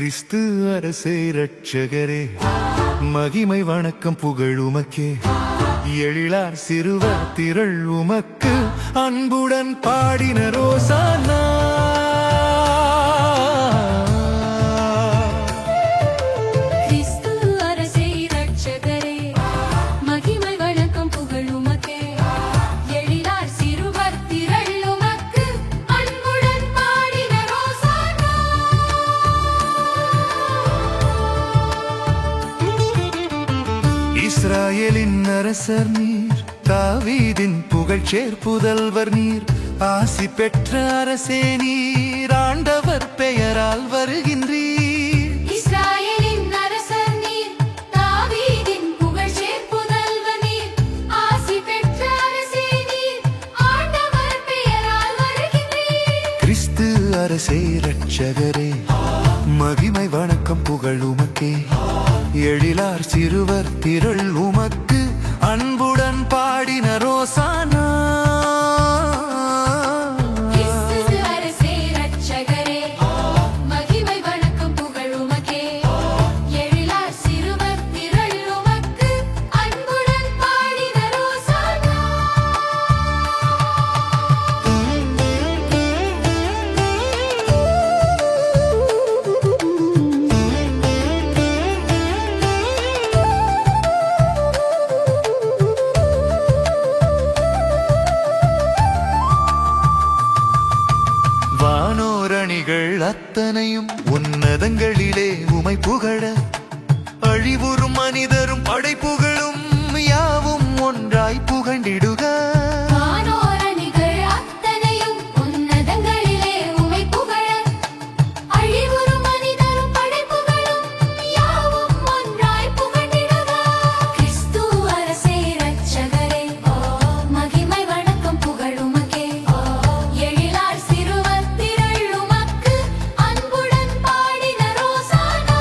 கிறிஸ்து அரசே இரட்சகரே, மகிமை வணக்கம் புகழ் உமக்கே. எழிலார் சிறுவர் திரள் உமக்கு அன்புடன் பாடினர் ஓசானா. இஸ்ராயேலின் அரசர் நீர், தாவீதின் புகழ்ச்சேர் புதல்வர் நீர், ஆசி பெற்ற அரசே நீர், ஆண்டவர் பெயரால் வருகின்றீர். இஸ்ராயேலின் அரசர் நீர், தாவீதின் புகழ்ச்சேர் புதல்வர் நீர், ஆசி பெற்ற அரசே நீர், ஆண்டவர் பெயரால் வருகின்றீர். கிறிஸ்து அரசே இரட்சகரே, மகிமை வணக்கம் புகழ் உமக்கே. எழிலார் சிறுவர் திரள் உமக்கு அன்புடன் பாடினர் ஓசானா. வானோரணிகள் அத்தனையும் உன்னதங்களிலே உமை புகழ, அழிவுறும் மனிதரும் படைப்புகளும் யாவும் ஒன்றாய் புகண்டிடுக. வானோரணிகள் அத்தனையும் உன்னதங்களிலே உமை புகழ, அழிவுறும் மனிதரும் படைப்புகளும் யாவும் ஒன்றாய் புகண்டிடுக. கிறிஸ்து அரசே இரட்சகரே, மகிமை வணக்கம் புகழ் உமக்கே. எழிலார் சிறுவர் திரள் உமக்கு அன்புடன் பாடினர் ஓசானா.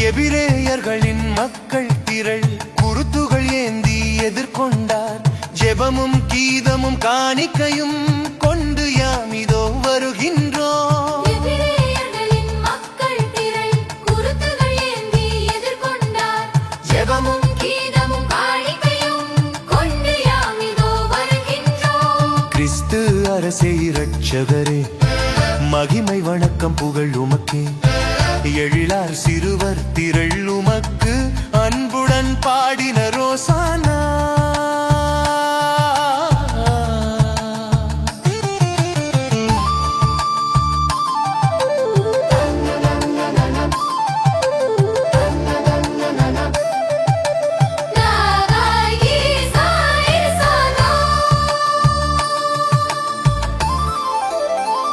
எபிரேயர்களின் மக்கள் திரள் குருத்துகள் ஏந்தி எதிர்கொண்டார். ஜெபமும் கீதமும் காணிக்கையும் கொண்டு யாமிதோ வருகின்றோம். எபிரேயர்களின் மக்கள் திரள் குருத்துகள் ஏந்தி எதிர்கொண்டார். ஜெபமும் கீதமும் காணிக்கையும் கொண்டு யாமிதோ வருகின்றோம். கிறிஸ்து அரசே இரட்சகரே, மகிமை வணக்கம் புகழ் உமக்கே. எழிலார் சிறுவர் திரள் உமக்கு அன்புடன் பாடினர் ஓசானா.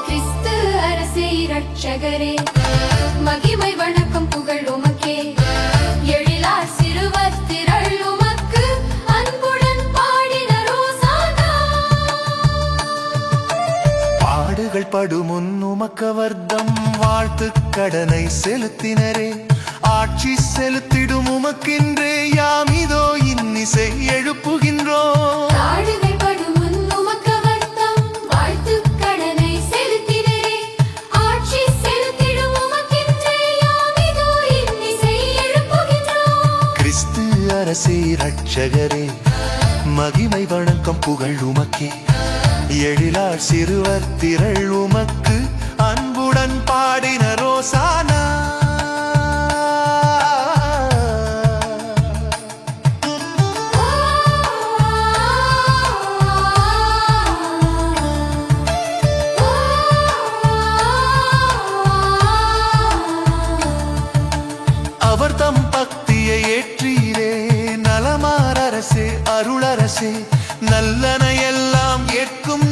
கிறிஸ்து அரசே இரட்சகரே, மகிமை வணக்கம் புகழ் உமக்கே. எழிலார் சிறுவர் திரள் உமக்கு அன்புடன் பாடினர் ஓசானா. பாடுகள் படுமுன் உமக்கவர்தம் வாழ்த்து கடனை செலுத்தினரே, ஆட்சி செலுத்திடும் உமக்கின்றே யாமிதோ இன்னிசை எழுப்புகின்றோம். பாடுகள் படுமுன் உமக்கு வர்த்தம் வாழ்த்து கடனை செலுத்தினரே, ஆட்சி செலுத்திடும் உமக்கின்றே யாமிதோ இன்னிசை எழுப்புகின்றோம். கிறிஸ்து அரசே இரட்சகரே, மகிமை வணக்கம் புகழ் உமக்கே. எழிலார் சிறுவர் திரள் உமக்கு அன்புடன் பாடினர் ஓசானா. அவர் தம் பக்தியை ஏற்றீரே, நலமார் அரசே அருளரசே, நல்லன எல்லாம் ஏற்கும்